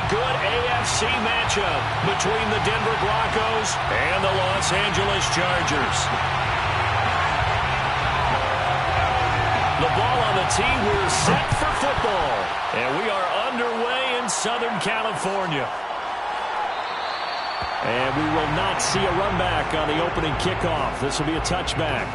good AFC matchup between the Denver Broncos and the Los Angeles Chargers. The ball on the tee. We're set for football. And we are underway in Southern California. And we will not see a run back on the opening kickoff. This will be a touchback.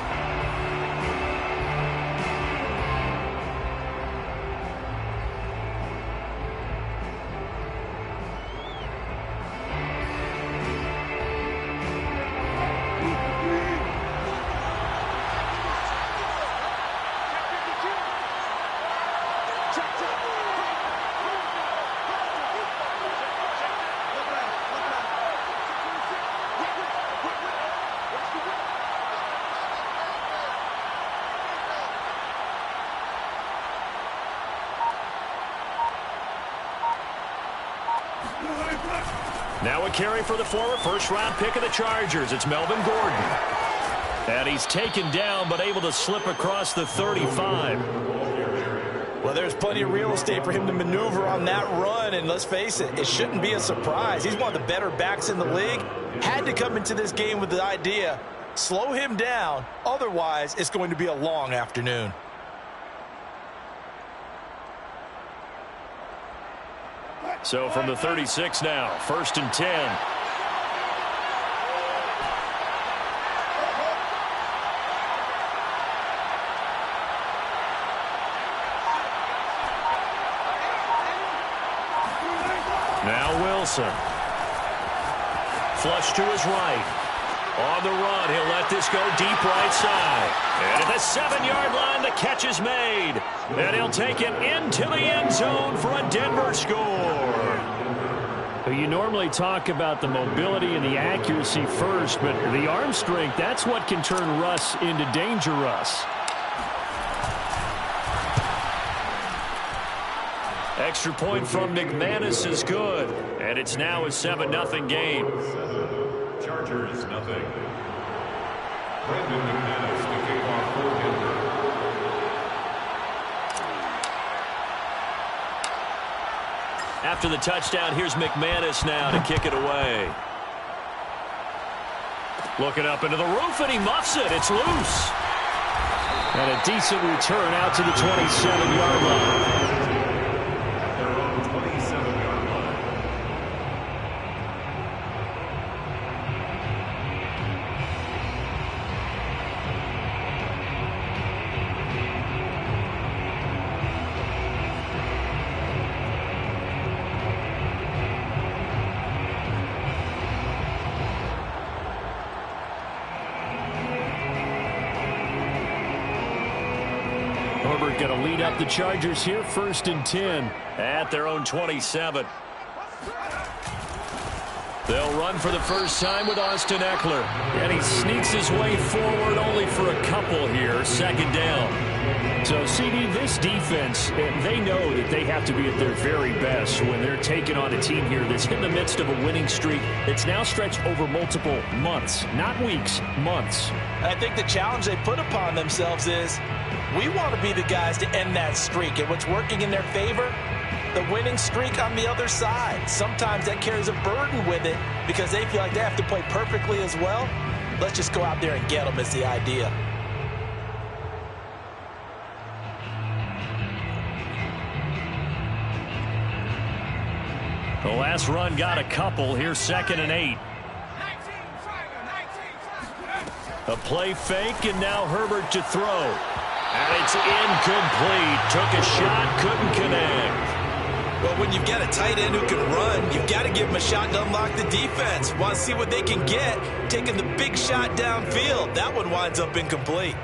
Now a carry for the former first-round pick of the Chargers. It's Melvin Gordon. And he's taken down but able to slip across the 35. Well, there's plenty of real estate for him to maneuver on that run. And let's face it, it shouldn't be a surprise. He's one of the better backs in the league. Had to come into this game with the idea, slow him down. Otherwise, it's going to be a long afternoon. So from the 36 now, 1st and 10. Now Wilson. Flush to his right. On the run, he'll let this go deep right side. And at the 7-yard line, the catch is made. And he'll take it into the end zone for a Denver score. You normally talk about the mobility and the accuracy first, but the arm strength, that's what can turn Russ into Danger Russ. Extra point from McManus is good. And it's now a 7-0 game. Chargers, nothing. Brandon McManus to kick off for Denver. After the touchdown, here's McManus now to kick it away. Looking up into the roof, and he muffs it. It's loose. And a decent return out to the 27-yard line. Herbert going to lead up the Chargers here, 1st and 10 at their own 27. They'll run for the first time with Austin Eckler. And he sneaks his way forward only for a couple here, 2nd down. So, CD, this defense, they know that they have to be at their very best when they're taking on a team here that's in the midst of a winning streak that's now stretched over multiple months, not weeks, months. I think the challenge they put upon themselves is we want to be the guys to end that streak. And what's working in their favor? The winning streak on the other side. Sometimes that carries a burden with it because they feel like they have to play perfectly as well. Let's just go out there and get them is the idea. The last run got a couple. Here's 2nd and 8. A play fake, and now Herbert to throw. And it's incomplete. Took a shot, couldn't connect. Well, when you've got a tight end who can run, you've got to give him a shot to unlock the defense. Want to see what they can get, taking the big shot downfield. That one winds up incomplete.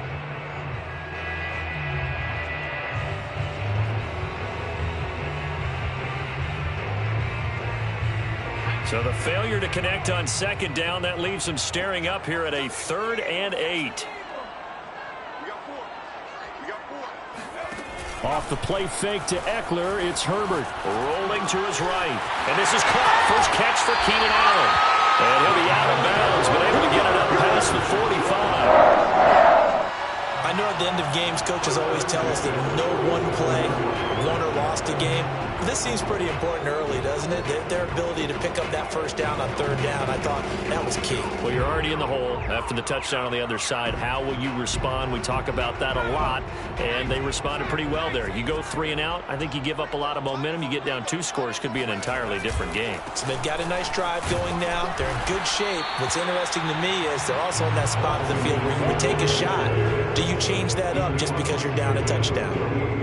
So the failure to connect on 2nd down, that leaves them staring up here at a 3rd and 8. Off the play fake to Eckler, it's Herbert. Rolling to his right. And this is caught. First catch for Keenan Allen. And he'll be out of bounds, but able to get it up past the 45. I know at the end of games, coaches always tell us that no one play won or lost a game. This seems pretty important early, doesn't it? Their ability to pick up that first down on third down, I thought that was key. Well, you're already in the hole after the touchdown on the other side. How will you respond? We talk about that a lot, and they responded pretty well there. You go 3 and out, I think you give up a lot of momentum. You get down 2 scores, could be an entirely different game. So they've got a nice drive going now. They're in good shape. What's interesting to me is they're also in that spot of the field where you would take a shot. Do you change that up just because you're down a touchdown?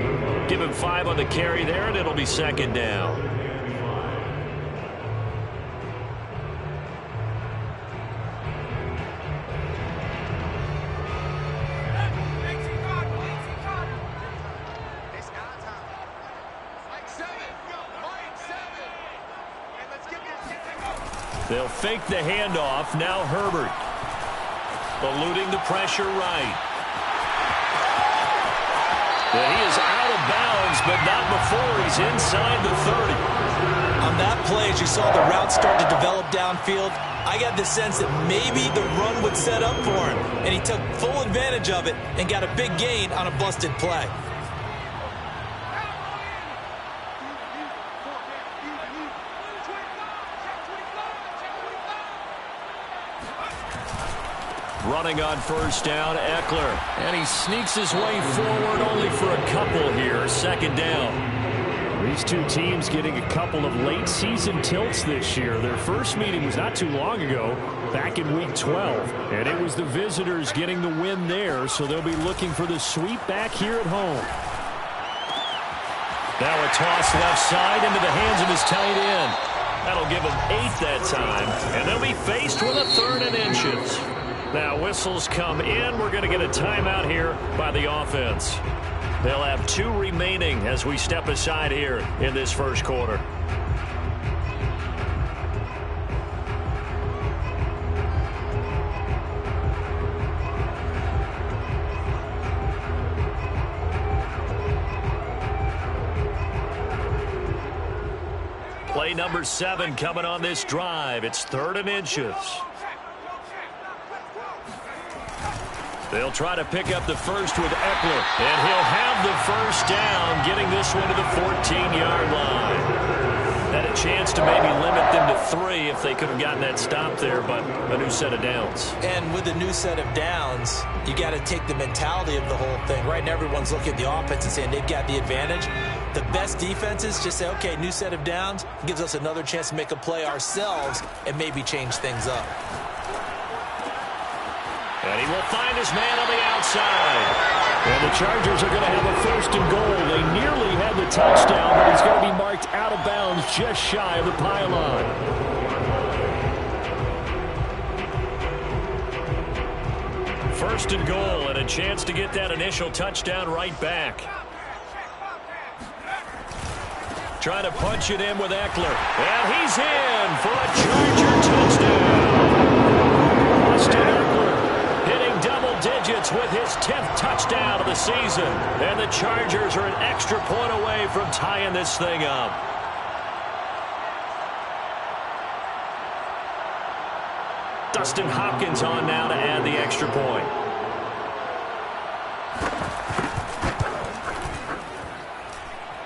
Give him 5 on the carry there, and it'll be second down. They'll fake the handoff. Now Herbert. Eluding the pressure right. And he is out of bounds, but not before he's inside the 30. On that play, as you saw the route start to develop downfield, I got the sense that maybe the run would set up for him, and he took full advantage of it and got a big gain on a busted play. Running on first down, Eckler. And he sneaks his way forward only for a couple here. Second down. These two teams getting a couple of late season tilts this year. Their first meeting was not too long ago, back in week 12. And it was the visitors getting the win there, so they'll be looking for the sweep back here at home. Now a toss left side into the hands of his tight end. That'll give him 8 that time. And they'll be faced with a 3rd and inches. Now whistles come in. We're going to get a timeout here by the offense. They'll have 2 remaining as we step aside here in this first quarter. Play number 7 coming on this drive. It's 3rd and inches. They'll try to pick up the first with Eckler, and he'll have the first down, getting this one to the 14-yard line. Had a chance to maybe limit them to 3 if they could have gotten that stop there, but a new set of downs. And with a new set of downs, you got to take the mentality of the whole thing. Right now, everyone's looking at the offense and saying they've got the advantage. The best defenses just say, okay, new set of downs gives us another chance to make a play ourselves and maybe change things up. And he will find his man on the outside. And the Chargers are going to have a 1st and goal. They nearly had the touchdown, but he's going to be marked out of bounds just shy of the pylon. First and goal, and a chance to get that initial touchdown right back. Trying to punch it in with Eckler. And he's in for a Charger touchdown. Austin Eckler hitting double digits with his 10th touchdown of the season. And the Chargers are an extra point away from tying this thing up. Dustin Hopkins on now to add the extra point.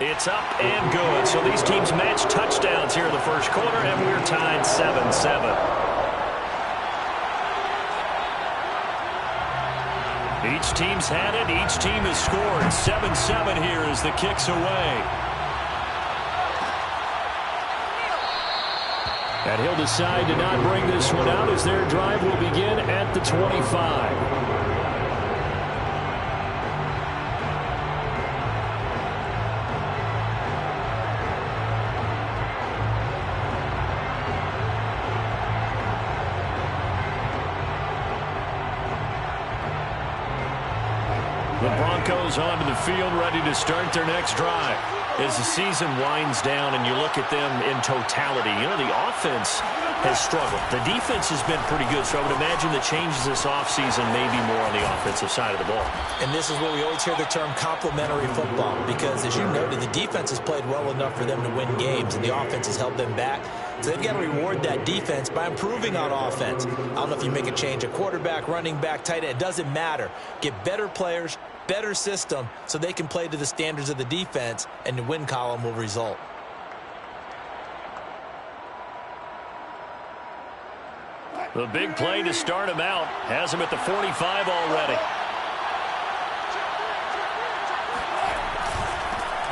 It's up and good. So these teams match touchdowns here in the first quarter, and we're tied 7-7. Each team's had it. Each team has scored. 7-7 here as the kick's away. And he'll decide to not bring this one out as their drive will begin at the 25. Broncos onto the field, ready to start their next drive. As the season winds down and you look at them in totality, you know, the offense has struggled. The defense has been pretty good, so I would imagine the changes this offseason may be more on the offensive side of the ball. And this is where we always hear the term complementary football, because as you noted, the defense has played well enough for them to win games, and the offense has held them back. So they've got to reward that defense by improving on offense. I don't know if you make a change, a quarterback, running back, tight end, it doesn't matter. Get better players, better system, so they can play to the standards of the defense, and the win column will result. The big play to start him out has him at the 45 already.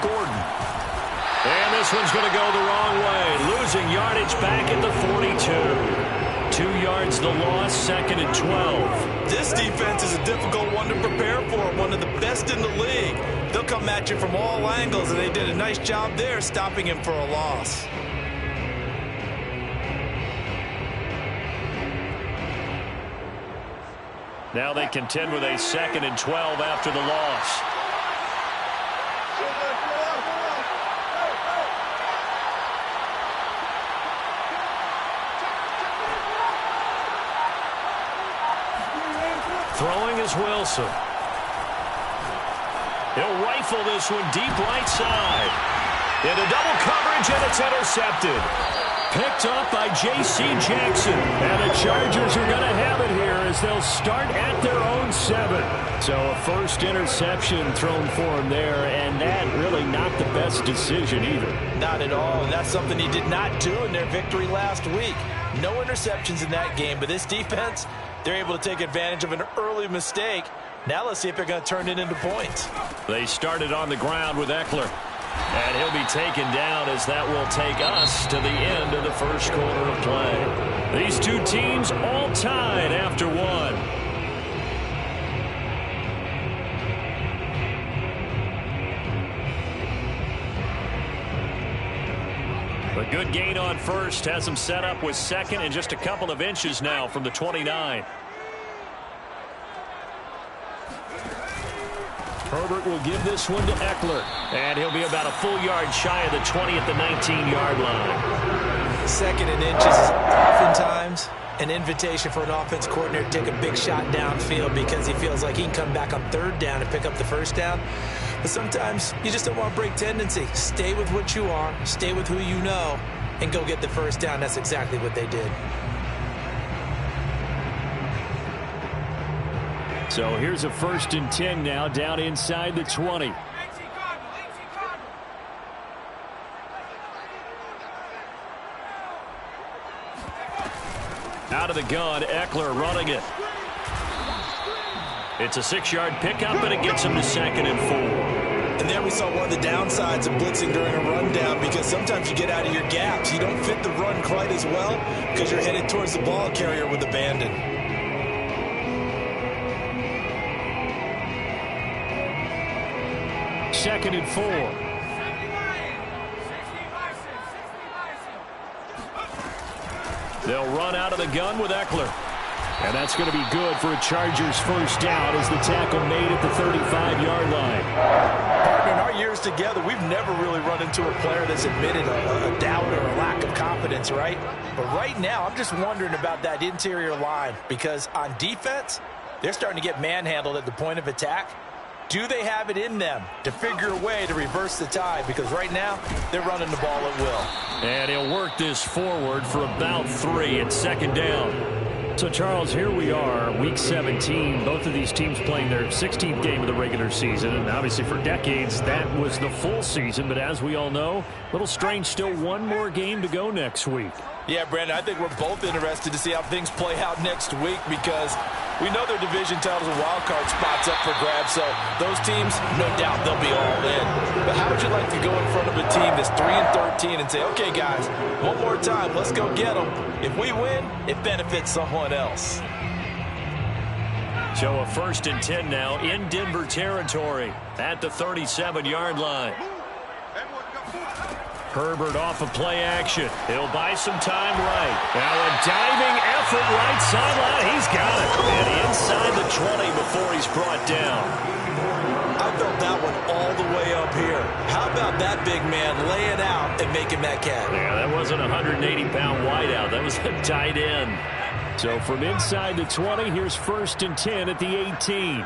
Gordon. And this one's going to go the wrong way. Losing yardage back at the 42. 2 yards the loss, 2nd and 12. This defense is a difficult one to prepare for, one of the best in the league. They'll come at you from all angles, and they did a nice job there stopping him for a loss. Now they contend with a 2nd and 12 after the loss. Throwing is Wilson. He'll rifle this one deep right side. Into double coverage, and it's intercepted. Picked up by J.C. Jackson. And the Chargers are going to have it here as they'll start at their own 7. So a first interception thrown for him there, and that really not the best decision either. Not at all, and that's something he did not do in their victory last week. No interceptions in that game, but this defense, they're able to take advantage of an early mistake. Now let's see if they're going to turn it into points. They started on the ground with Eckler. And he'll be taken down as that will take us to the end of the first quarter of play. These two teams all tied after 1. A good gain on first has him set up with 2nd and just a couple of inches now from the 29. Herbert will give this one to Eckler. And he'll be about a full yard shy of the 20 at the 19-yard line. 2nd and inches is oftentimes an invitation for an offense coordinator to take a big shot downfield because he feels like he can come back on 3rd down and pick up the 1st down. But sometimes you just don't want to break tendency. Stay with what you are, stay with who you know, and go get the 1st down. That's exactly what they did. So here's a 1st and 10 now, down inside the 20. Out of the gun, Eckler running it. It's a 6-yard pickup, and it gets him to 2nd and 4. And there we saw one of the downsides of blitzing during a rundown, because sometimes you get out of your gaps. You don't fit the run quite as well because you're headed towards the ball carrier with abandon. 2nd and 4. They'll run out of the gun with Eckler. And that's going to be good for a Chargers 1st down as the tackle made at the 35-yard line. Partner, in our years together, we've never really run into a player that's admitted a doubt or a lack of confidence, right? But right now, I'm just wondering about that interior line, because on defense, they're starting to get manhandled at the point of attack. Do they have it in them to figure a way to reverse the tide? Because right now, they're running the ball at will. And he'll work this forward for about 3 at 2nd down. So, Charles, here we are, Week 17. Both of these teams playing their 16th game of the regular season. And obviously for decades, that was the full season. But as we all know, a little strange, still one more game to go next week. Yeah, Brandon, I think we're both interested to see how things play out next week, because we know their division titles and wild card spots up for grabs, so those teams, no doubt they'll be all in. But how would you like to go in front of a team that's 3-13 and say, okay, guys, one more time, let's go get them. If we win, it benefits someone else. So a 1st and 10 now in Denver territory at the 37-yard line. Herbert off of play action. He'll buy some time right. Now a diving effort right sideline. He's got it. And inside the 20 before he's brought down. I felt that one all the way up here. How about that big man laying out and making that catch? Yeah, that wasn't a 180-pound wideout. That was a tight end. So from inside the 20, here's 1st and 10 at the 18.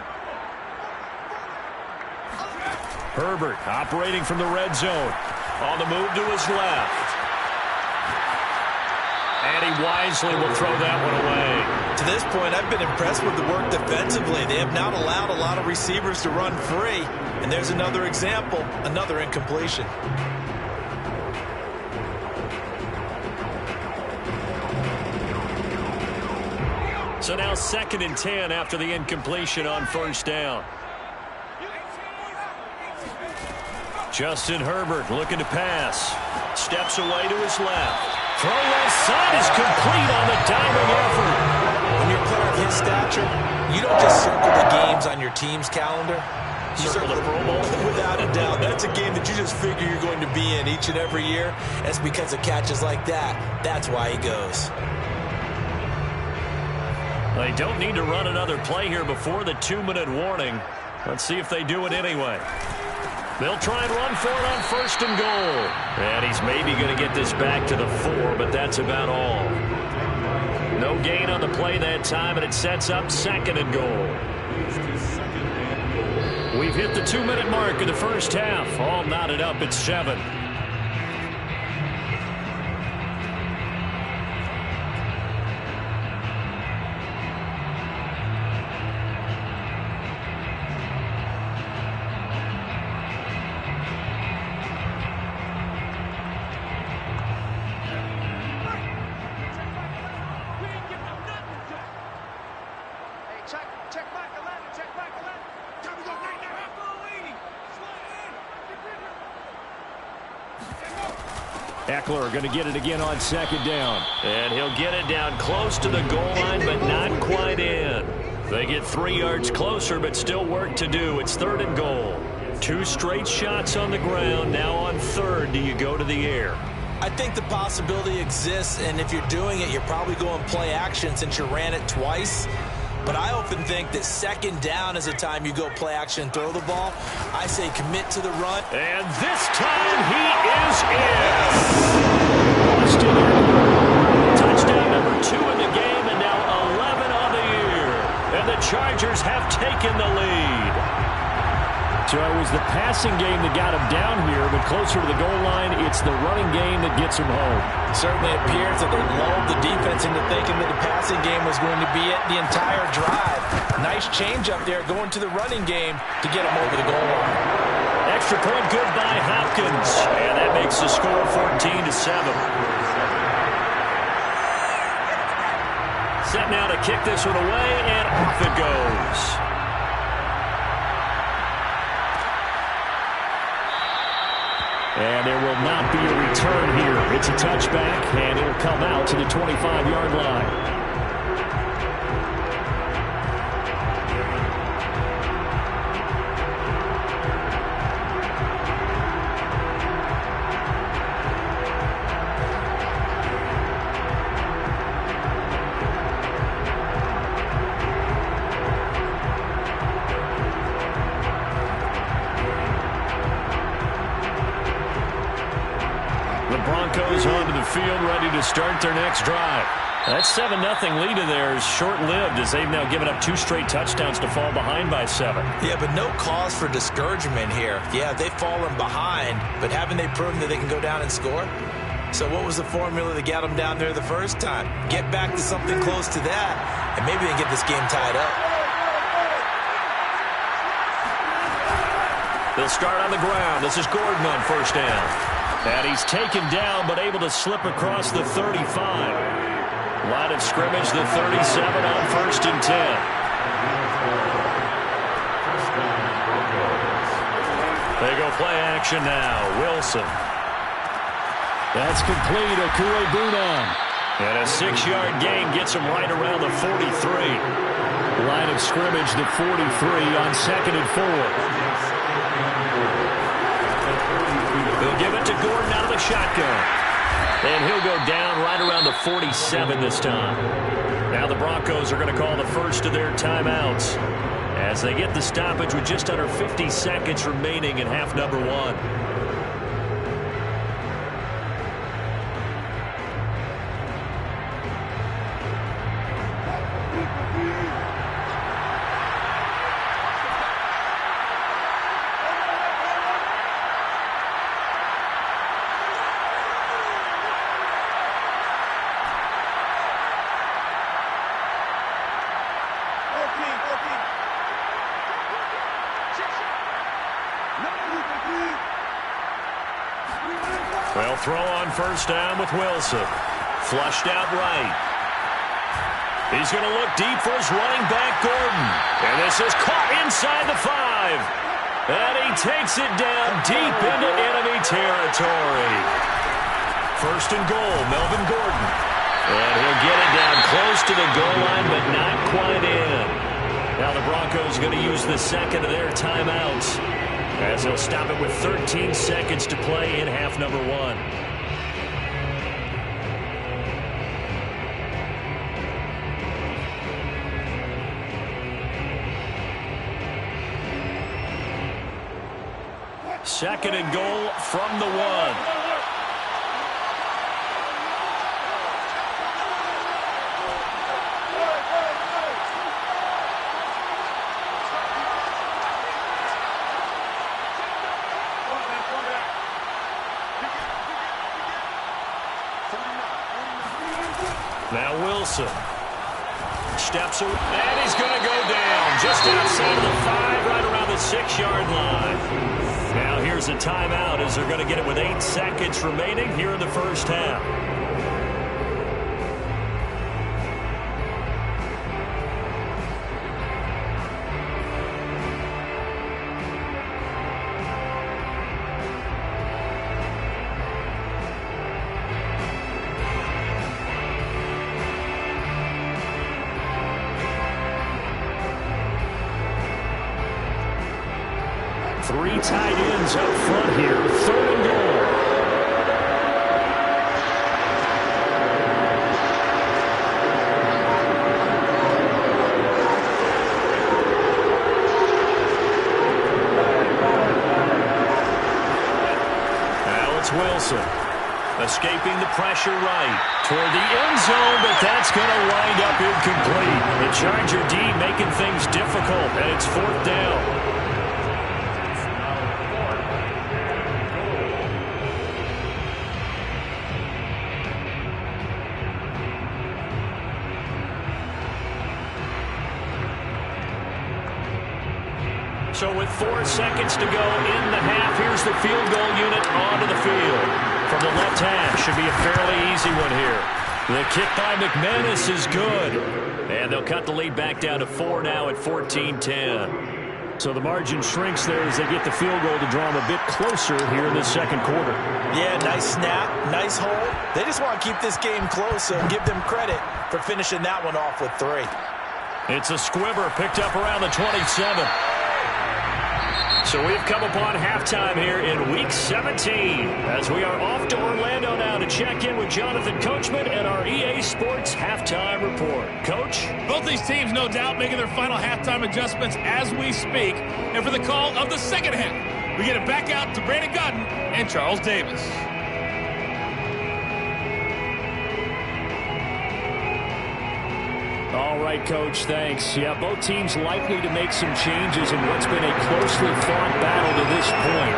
Herbert operating from the red zone. On the move to his left. And he wisely will throw that one away. To this point, I've been impressed with the work defensively. They have not allowed a lot of receivers to run free. And there's another example, another incompletion. So now 2nd and 10 after the incompletion on 1st down. Justin Herbert looking to pass. Steps away to his left. Throw left side is complete on the diving effort. When you're a player of his stature, you don't just circle the games on your team's calendar. You Circle the Pro Bowl? Without a doubt. That's a game that you just figure you're going to be in each and every year. That's because of catches like that. That's why he goes. They don't need to run another play here before the 2-minute warning. Let's see if they do it anyway. They'll try and run for it on 1st and goal. And he's maybe going to get this back to the 4, but that's about all. No gain on the play that time, and it sets up 2nd and goal. We've hit the 2-minute mark of the first half. All knotted up at 7. Eckler going to get it again on 2nd down. And he'll get it down close to the goal line, but not quite in. They get 3 yards closer, but still work to do. It's 3rd and goal. 2 straight shots on the ground. Now on 3rd, do you go to the air? I think the possibility exists, and if you're doing it, you're probably going play action since you ran it twice. But I often think that 2nd down is the time you go play action and throw the ball. I say commit to the run. And this time he is in. Austin Eckler. Touchdown number 2 in the game, and now 11 on the year. And the Chargers have taken the lead. So it was the passing game that got him down here, but closer to the goal line, it's the running game that gets him home. Certainly appears that they lulled the defense into thinking that the passing game was going to be it the entire drive. Nice change up there going to the running game to get him over the goal line. Extra point good by Hopkins, and that makes the score 14-7. Set now to kick this one away, and off it goes. And there will not be a return here. It's a touchback, and it'll come out to the 25-yard line. Broncos onto the field, ready to start their next drive. That 7-0 lead of theirs short-lived as they've now given up 2 straight touchdowns to fall behind by 7. Yeah, but no cause for discouragement here. Yeah, they've fallen behind, but haven't they proven that they can go down and score? So what was the formula that got them down there the first time? Get back to something close to that, and maybe they can get this game tied up. They'll start on the ground. This is Gordon on 1st down. And he's taken down, but able to slip across the 35. Line of scrimmage, the 37 on 1st and 10. They go play action now. Wilson. That's complete. Okuegbunam. And a 6-yard gain gets him right around the 43. Line of scrimmage, the 43 on 2nd and 4. He'll give it to Gordon out of the shotgun. And he'll go down right around the 47 this time. Now the Broncos are going to call the first of their timeouts. as they get the stoppage with just under 50 seconds remaining in half number one. Well, throw on first down with Wilson. Flushed out right. He's going to look deep for his running back, Gordon. And this is caught inside the 5. And he takes it down deep into enemy territory. First and goal, Melvin Gordon. And he'll get it down close to the goal line, but not quite in. Now the Broncos going to use the second of their timeouts, as he'll stop it with 13 seconds to play in half number one. Second and goal from the 1. Now Wilson steps away, and he's going to go down just outside of the 5, right around the 6-yard line. Now here's a timeout as they're going to get it with 8 seconds remaining here in the first half. Three tight ends up front here. Third and goal. Now it's Wilson. Escaping the pressure right toward the end zone, but that's going to wind up incomplete. The Charger D making things difficult, and it's fourth down. So with 4 seconds to go in the half, here's the field goal unit onto the field. From the left half, should be a fairly easy one here. The kick by McManus is good. And they'll cut the lead back down to 4 now at 14-10. So the margin shrinks there as they get the field goal to draw them a bit closer here in the second quarter. Yeah, nice snap, nice hold. They just want to keep this game close, so give them credit for finishing that one off with 3. It's a squibber picked up around the 27. So we've come upon halftime here in Week 17 as we are off to Orlando now to check in with Jonathan Coachman and our EA Sports Halftime Report. Coach? Both these teams, no doubt, making their final halftime adjustments as we speak. And for the call of the second half, we get it back out to Brandon Godden and Charles Davis. All right, Coach, thanks. Yeah, both teams likely to make some changes in what's been a closely fought battle to this point.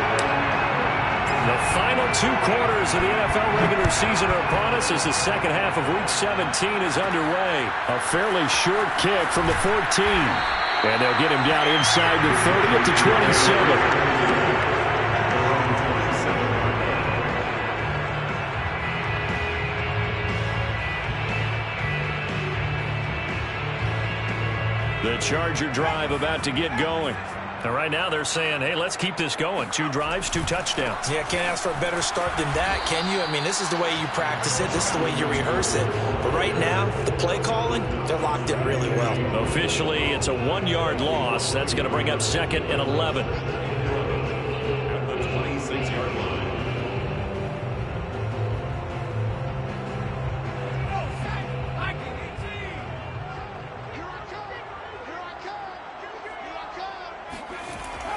The final 2 quarters of the NFL regular season are upon us as the second half of Week 17 is underway. A fairly short kick from the 14. And they'll get him down inside the 30 at the 27. The Charger drive about to get going. And right now they're saying, hey, let's keep this going. 2 drives, 2 touchdowns. Yeah, can't ask for a better start than that, can you? I mean, this is the way you practice it. This is the way you rehearse it. But right now, the play calling, they're locked in really well. Officially, it's a 1-yard loss. That's going to bring up second and 11. At the 26-yard line.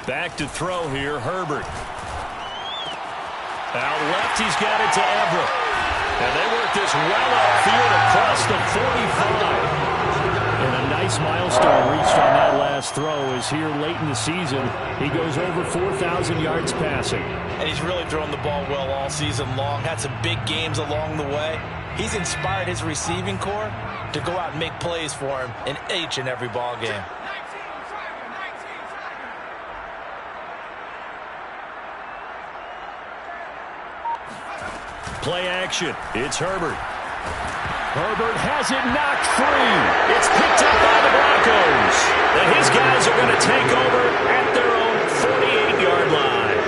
Back to throw here, Herbert. Out left, he's got it to Everett. And they work this well upfield across the 45. And a nice milestone reached on that last throw as here late in the season, he goes over 4,000 yards passing. And he's really thrown the ball well all season long. Had some big games along the way. He's inspired his receiving corps to go out and make plays for him in each and every ball game. Play action. It's Herbert. Herbert has it knocked free. It's picked up by the Broncos. And his guys are going to take over at their own 48-yard line.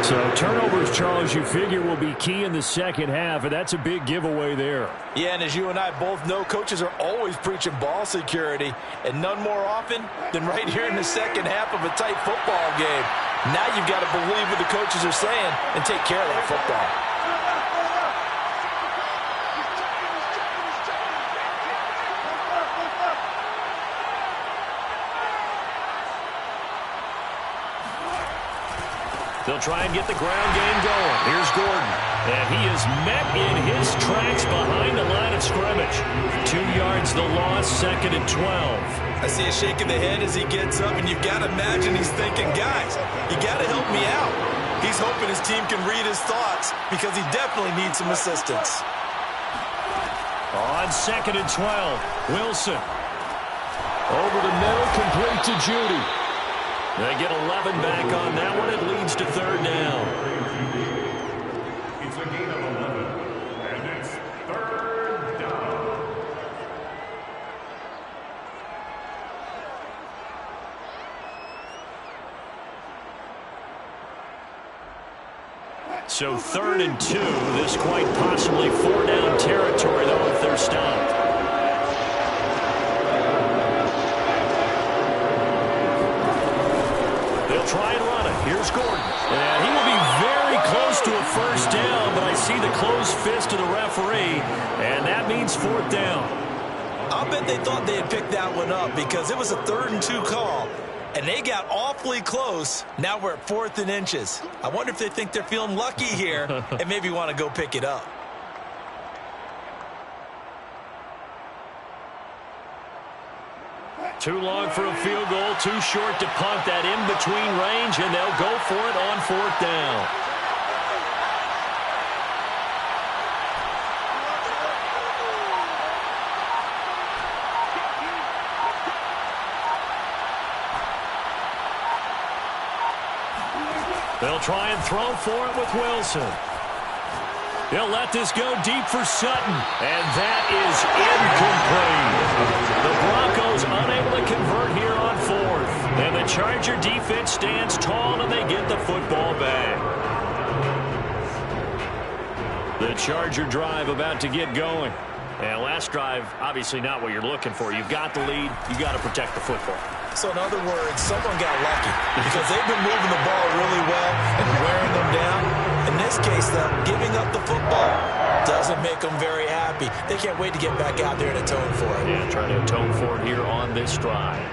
So turnovers, Charles, you figure will be key in the second half, and that's a big giveaway there. Yeah, and as you and I both know, coaches are always preaching ball security, and none more often than right here in the second half of a tight football game. Now you've got to believe what the coaches are saying and take care of that football. They'll try and get the ground game going. Here's Gordon. And he is met in his tracks behind the line of scrimmage. 2 yards the loss, 2nd and 12. I see a shake of the head as he gets up, and you've got to imagine he's thinking, guys, you got to help me out. He's hoping his team can read his thoughts because he definitely needs some assistance. On 2nd and 12, Wilson. Over the middle, complete to Judy. They get 11 back on that one. It leads to 3rd down. It's a gain of 11, and it's 3rd down. So 3rd and 2. This quite possibly 4-down territory, though, if they're stopped. Try and run it. Here's Gordon. And he will be very close to a 1st down, but I see the closed fist of the referee, and that means 4th down. I'll bet they thought they had picked that one up because it was a 3rd and 2 call, and they got awfully close. Now we're at 4th and inches. I wonder if they think they're feeling lucky here and maybe want to go pick it up. Too long for a field goal, too short to punt that in between range, and they'll go for it on 4th down. They'll try and throw for it with Wilson. He'll let this go deep for Sutton, and that is incomplete. The Broncos unable to convert here on 4th, and the Charger defense stands tall, and they get the football back. The Charger drive about to get going. And last drive, obviously not what you're looking for. You've got the lead. You've got to protect the football. So in other words, someone got lucky because they've been moving the ball really well and wearing them down. In this case, though, giving up the football doesn't make them very happy. They can't wait to get back out there and atone for it. Yeah, trying to atone for it here on this drive.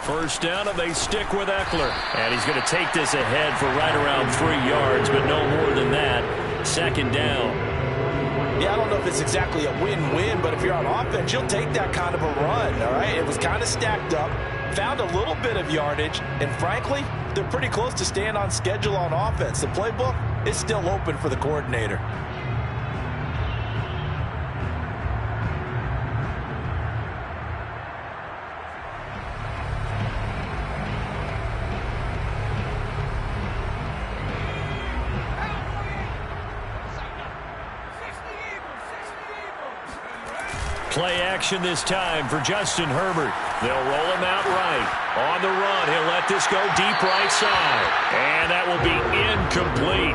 First down, and they stick with Eckler. And he's going to take this ahead for right around 3 yards, but no more than that. 2nd down. Yeah, I don't know if it's exactly a win-win, but if you're on offense, you'll take that kind of a run, all right? It was kind of stacked up, found a little bit of yardage, and frankly, they're pretty close to staying on schedule on offense. The playbook is still open for the coordinator. Play action this time for Justin Herbert. They'll roll him out right. On the run, he'll let this go deep right side. And that will be incomplete.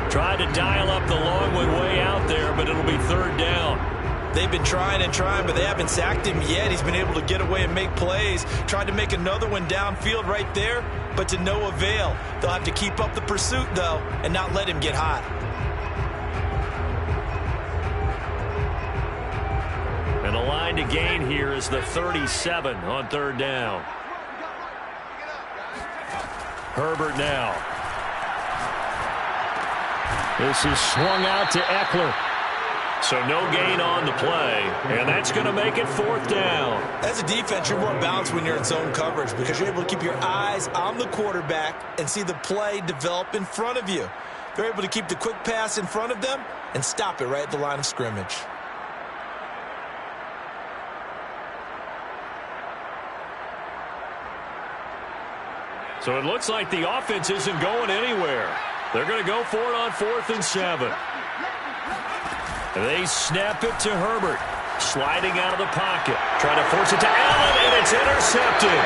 Tried to dial up the long one way out there, but it'll be 3rd down. They've been trying and trying, but they haven't sacked him yet. He's been able to get away and make plays. Tried to make another one downfield right there, but to no avail. They'll have to keep up the pursuit, though, and not let him get hot. And the line to gain here is the 37 on third down. Herbert now. This is swung out to Eckler. So no gain on the play, and that's going to make it fourth down. As a defense, you're more balanced when you're in zone coverage because you're able to keep your eyes on the quarterback and see the play develop in front of you. They're able to keep the quick pass in front of them and stop it right at the line of scrimmage. So it looks like the offense isn't going anywhere. They're going to go for it on 4th and 7. They snap it to Herbert. Sliding out of the pocket. Trying to force it to Allen, and it's intercepted.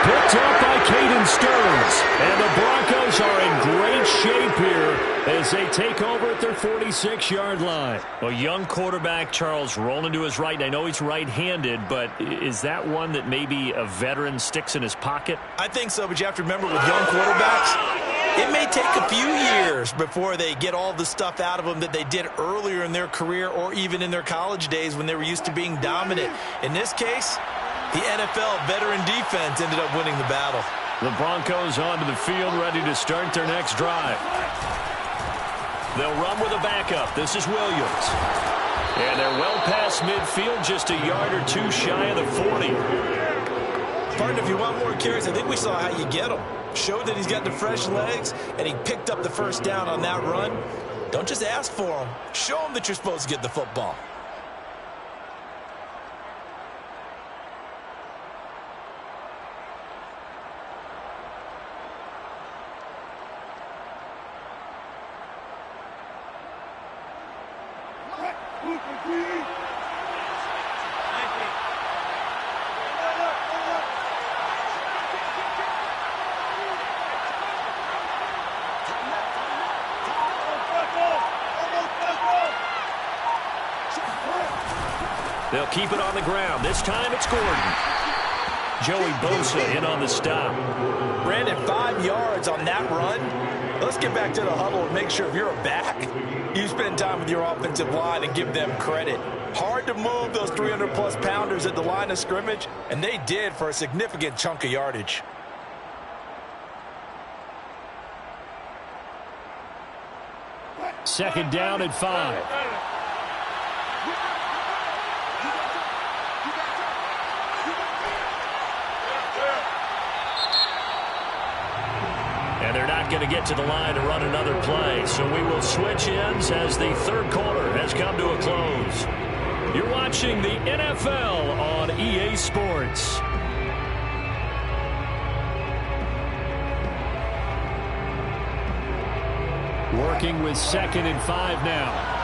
Picked up by Caden Stearns. And the Broncos are in great shape here as they take over at their 46-yard line. A young quarterback, Charles, rolling to his right. And I know he's right-handed, but is that one that maybe a veteran sticks in his pocket? I think so, but you have to remember with young quarterbacks, it may take a few years before they get all the stuff out of them that they did earlier in their career or even in their college days when they were used to being dominant. In this case, the NFL veteran defense ended up winning the battle. The Broncos onto the field, ready to start their next drive. They'll run with a backup. This is Williams. And they're well past midfield, just a yard or two shy of the 40. Partner, if you want more carries, I think we saw how you get them. Showed that he's got the fresh legs, and he picked up the first down on that run. Don't just ask for them. Show them that you're supposed to get the football. They'll keep it on the ground. This time it's Gordon. Joey Bosa in on the stop. Brandon, 5 yards on that run. Let's get back to the huddle and make sure if you're a back, you spend time with your offensive line and give them credit. Hard to move those 300-plus pounders at the line of scrimmage, and they did for a significant chunk of yardage. Second down and 5. And they're not going to get to the line to run another play. So we will switch ends as the third quarter has come to a close. You're watching the NFL on EA Sports. Working with 2nd and 5 now.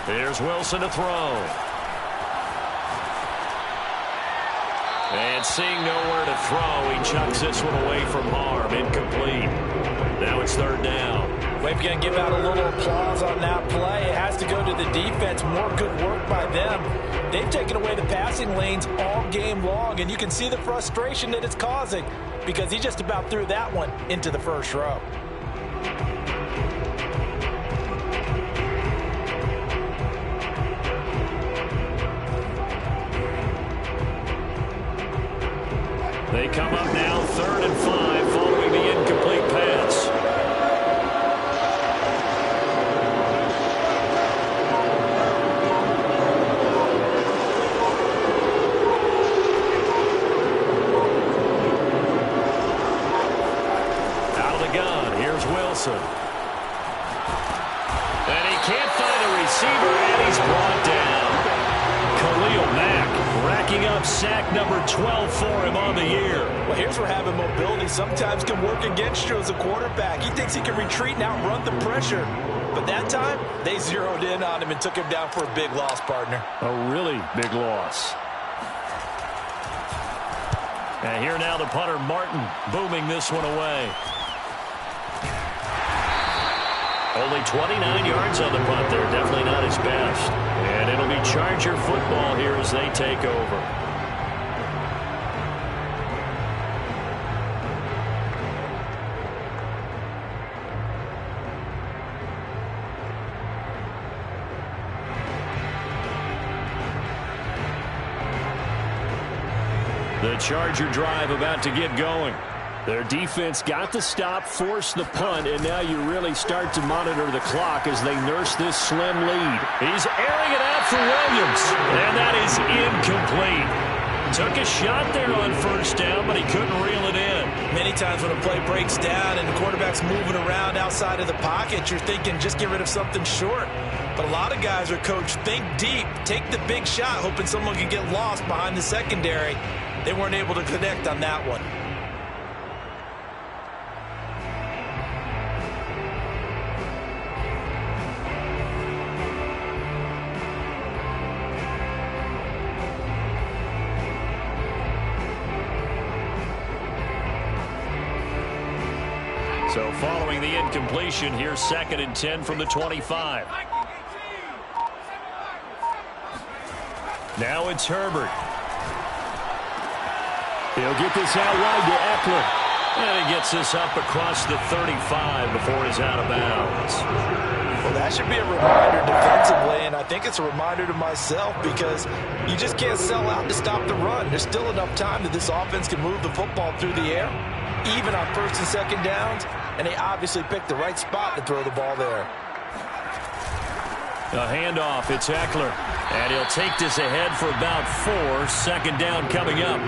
Here's Wilson to throw. And seeing nowhere to throw, he chucks this one away from harm. Incomplete. Now it's third down. Well, if you're going to give out a little applause on that play, it has to go to the defense. More good work by them. They've taken away the passing lanes all game long, and you can see the frustration that it's causing because he just about threw that one into the first row. They come up now 3rd and 5 following the incomplete pass. Out of the gun, here's Wilson. And he can't find a receiver, and he's brought down. Khalil Mack racking up sack number 12 for him on the year. Well, here's where having mobility sometimes can work against you as a quarterback. He thinks he can retreat and outrun the pressure. But that time, they zeroed in on him and took him down for a big loss, partner. A really big loss. And here now the punter, Martin, booming this one away. Only 29 yards on the punt there. Definitely not his best. And it'll be Charger football here as they take over. The Charger drive about to get going. Their defense got the stop, forced the punt, and now you really start to monitor the clock as they nurse this slim lead. He's airing it out for Williams, and that is incomplete. Took a shot there on first down, but he couldn't reel it in. Many times when a play breaks down and the quarterback's moving around outside of the pocket, you're thinking just get rid of something short. But a lot of guys are coached, think deep, take the big shot, hoping someone can get lost behind the secondary. They weren't able to connect on that one. So following the incompletion, here's 2nd and 10 from the 25. Now it's Herbert. He'll get this out wide to Eckler. And he gets this up across the 35 before he's out of bounds. Well, that should be a reminder defensively, and I think it's a reminder to myself because you just can't sell out to stop the run. There's still enough time that this offense can move the football through the air, even on 1st and 2nd downs, and they obviously picked the right spot to throw the ball there. A handoff, it's Eckler, and he'll take this ahead for about 4. 2nd down coming up.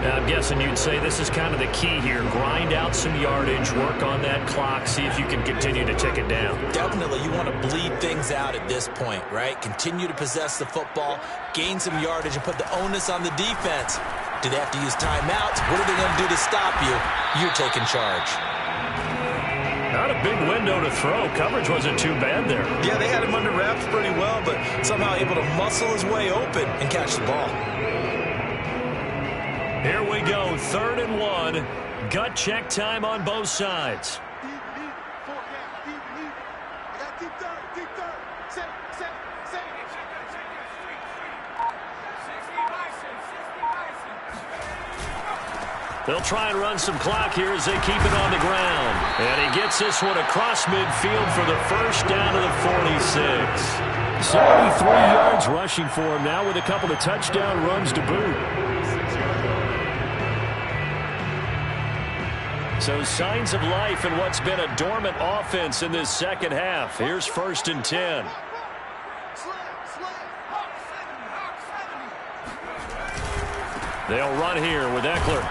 Now, I'm guessing you'd say this is kind of the key here. Grind out some yardage, work on that clock, see if you can continue to tick it down. Definitely. You want to bleed things out at this point, right? Continue to possess the football, gain some yardage, and put the onus on the defense. Do they have to use timeouts? What are they going to do to stop you? You're taking charge. Not a big window to throw. Coverage wasn't too bad there. Yeah, they had him under wraps pretty well, but somehow able to muscle his way open and catch the ball. Here we go, 3rd and 1. Gut check time on both sides. They'll try and run some clock here as they keep it on the ground. And he gets this one across midfield for the first down to the 46. 73 yards rushing for him now with a couple of touchdown runs to boot. So signs of life in what's been a dormant offense in this 2nd half. Here's 1st and 10. They'll run here with Eckler.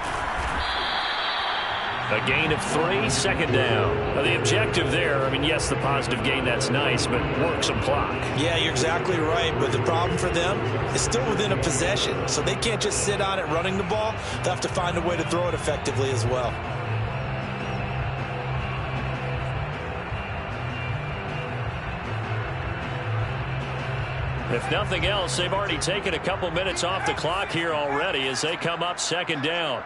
A gain of 3, 2nd down. Now the objective there, I mean, yes, the positive gain, that's nice, but work some clock. Yeah, you're exactly right, but the problem for them is still within a possession, so they can't just sit on it running the ball. They'll have to find a way to throw it effectively as well. If nothing else, they've already taken a couple minutes off the clock here already as they come up 2nd down.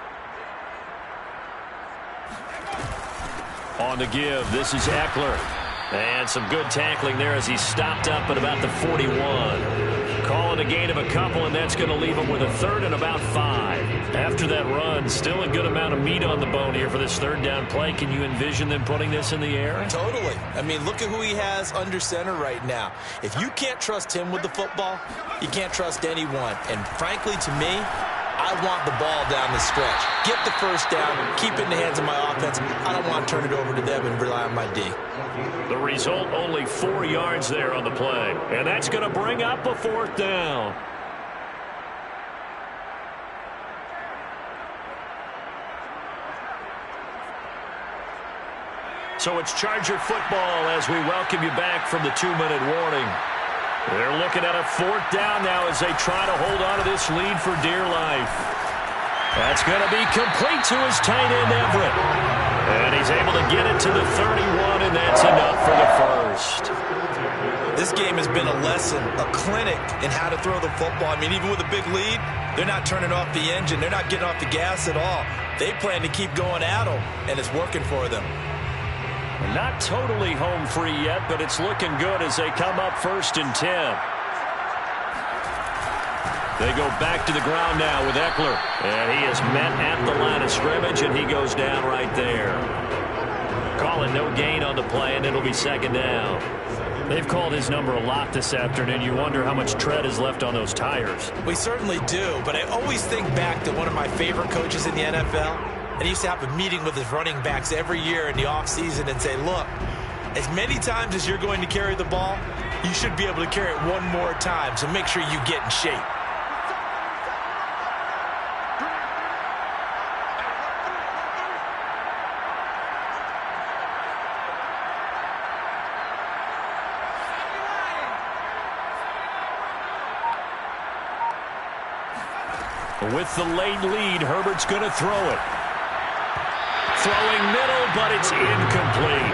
On the give, this is Eckler. And some good tackling there as he stopped up at about the 41. Calling a gain of a couple, and that's going to leave him with a 3rd and about 5. After that run, still a good amount of meat on the bone here for this 3rd down play. Can you envision them putting this in the air? Totally. I mean, look at who he has under center right now. If you can't trust him with the football, you can't trust anyone. And frankly, to me, I want the ball down the stretch. Get the first down, keep it in the hands of my offense. I don't want to turn it over to them and rely on my D. The result, only 4 yards there on the play. And that's going to bring up a 4th down. So it's Charger football as we welcome you back from the 2-minute warning. They're looking at a 4th down now as they try to hold on to this lead for dear life. That's going to be complete to his tight end, Everett. And he's able to get it to the 31, and that's enough for the first. This game has been a lesson, a clinic in how to throw the football. I mean, even with a big lead, they're not turning off the engine. They're not getting off the gas at all. They plan to keep going at them, and it's working for them. Not totally home free yet, but it's looking good as they come up 1st and 10. They go back to the ground now with Eckler. And he is met at the line of scrimmage, and he goes down right there. Calling no gain on the play, and it'll be 2nd down. They've called his number a lot this afternoon. You wonder how much tread is left on those tires. We certainly do, but I always think back to one of my favorite coaches in the NFL. And he used to have a meeting with his running backs every year in the offseason and say, look, as many times as you're going to carry the ball, you should be able to carry it one more time, so make sure you get in shape. With the late lead, Herbert's going to throw it. Throwing middle, but it's incomplete.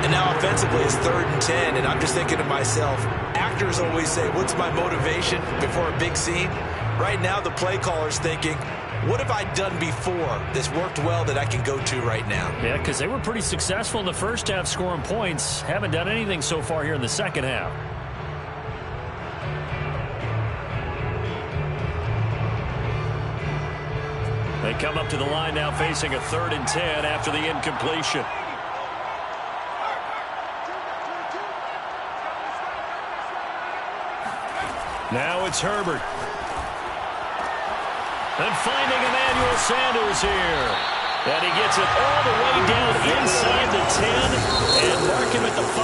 And now offensively, it's 3rd and 10, and I'm just thinking to myself, actors always say, what's my motivation before a big scene? Right now, the play caller's thinking, what have I done before that's worked well that I can go to right now? Yeah, because they were pretty successful in the first half scoring points. Haven't done anything so far here in the second half. They come up to the line now facing a 3rd and 10 after the incompletion. Now it's Herbert. And finding Emmanuel Sanders here. And he gets it all the way down inside the 10 and mark him at the 5.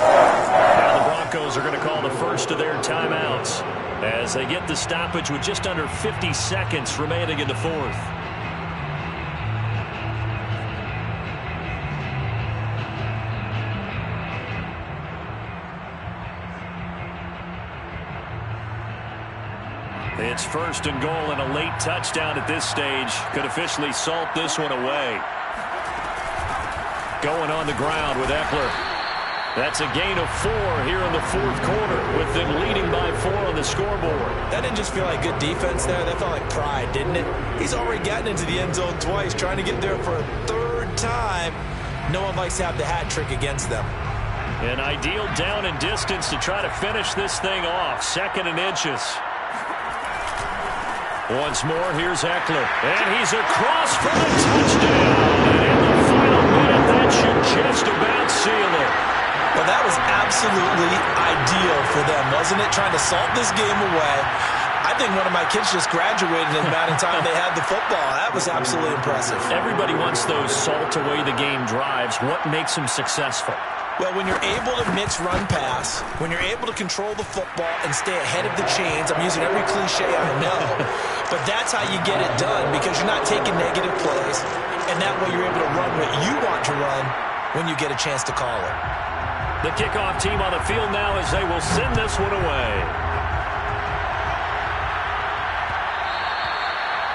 Now the Broncos are going to call the first of their timeouts as they get the stoppage with just under 50 seconds remaining in the 4th. It's 1st and goal, and a late touchdown at this stage could officially salt this one away. Going on the ground with Eckler. That's a gain of 4 here in the 4th quarter, with them leading by 4 on the scoreboard. That didn't just feel like good defense there. That felt like pride, didn't it? He's already gotten into the end zone twice, trying to get there for a 3rd time. No one likes to have the hat trick against them. An ideal down and distance to try to finish this thing off. 2nd and inches. Once more, here's Eckler. And he's across for the touchdown. And in the final minute, that should just about seal it. Well, that was absolutely ideal for them, wasn't it? Trying to salt this game away. I think one of my kids just graduated in the amount of time they had the football. That was absolutely impressive. Everybody wants those salt away the game drives. What makes them successful? Well, when you're able to mix run-pass, when you're able to control the football and stay ahead of the chains, I'm using every cliche I know, but that's how you get it done because you're not taking negative plays, and that way you're able to run what you want to run when you get a chance to call it. The kickoff team on the field now as they will send this one away.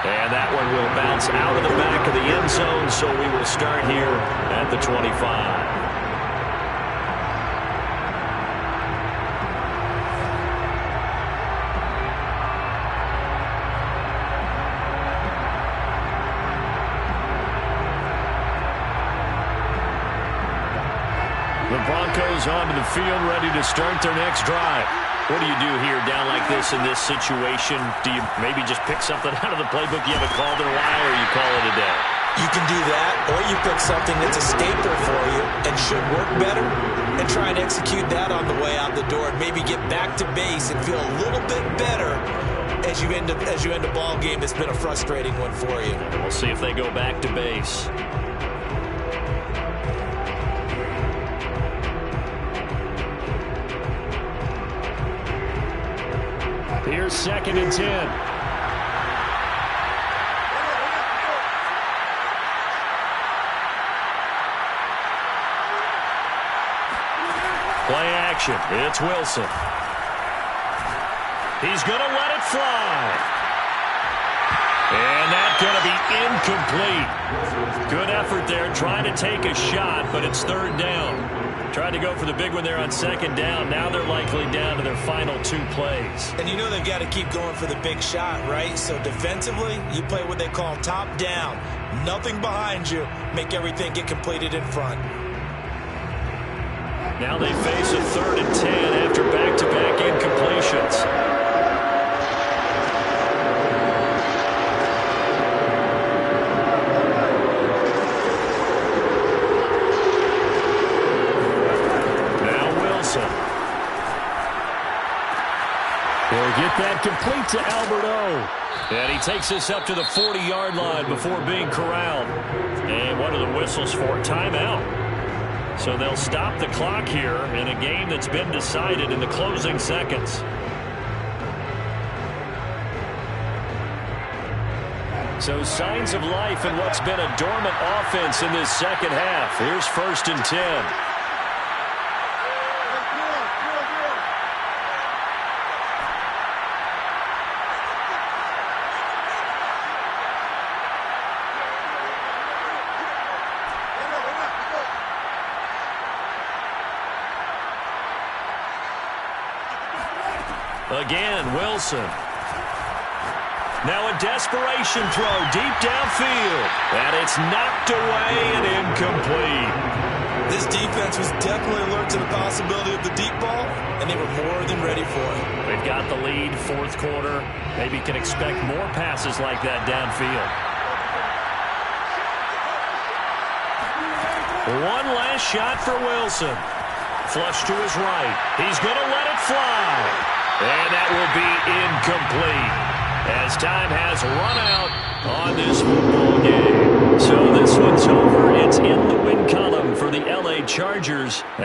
And that one will bounce out of the back of the end zone, so we will start here at the 25. The Broncos onto the field, ready to start their next drive. What do you do here down like this in this situation? Do you maybe just pick something out of the playbook you haven't called in a while, or you call it a day? You can do that, or you pick something that's a staple for you and should work better and try and execute that on the way out the door and maybe get back to base and feel a little bit better as you end a ball game that's been a frustrating one for you. We'll see if they go back to base. Here's 2nd and 10. Play action. It's Wilson. He's going to let it fly. And that's going to be incomplete. Good effort there trying to take a shot, but it's third down. Tried to go for the big one there on second down. Now they're likely down to their final 2 plays. And you know they've got to keep going for the big shot, right? So defensively, you play what they call top down. Nothing behind you. Make everything get completed in front. Now they face a 3rd and 10 after back-to-back incompletions. He'll get that complete to Alberto. And he takes us up to the 40-yard line before being corralled. And what are the whistles for? Timeout. So they'll stop the clock here in a game that's been decided in the closing seconds. So signs of life in what's been a dormant offense in this second half. Here's 1st and 10. Again, Wilson. Now a desperation throw deep downfield. And it's knocked away and incomplete. This defense was definitely alert to the possibility of the deep ball, and they were more than ready for it. They've got the lead, 4th quarter. Maybe can expect more passes like that downfield. One last shot for Wilson. Flush to his right. He's going to let it fly. And that will be incomplete as time has run out on this football game. So this one's over. It's in the win column for the LA Chargers. And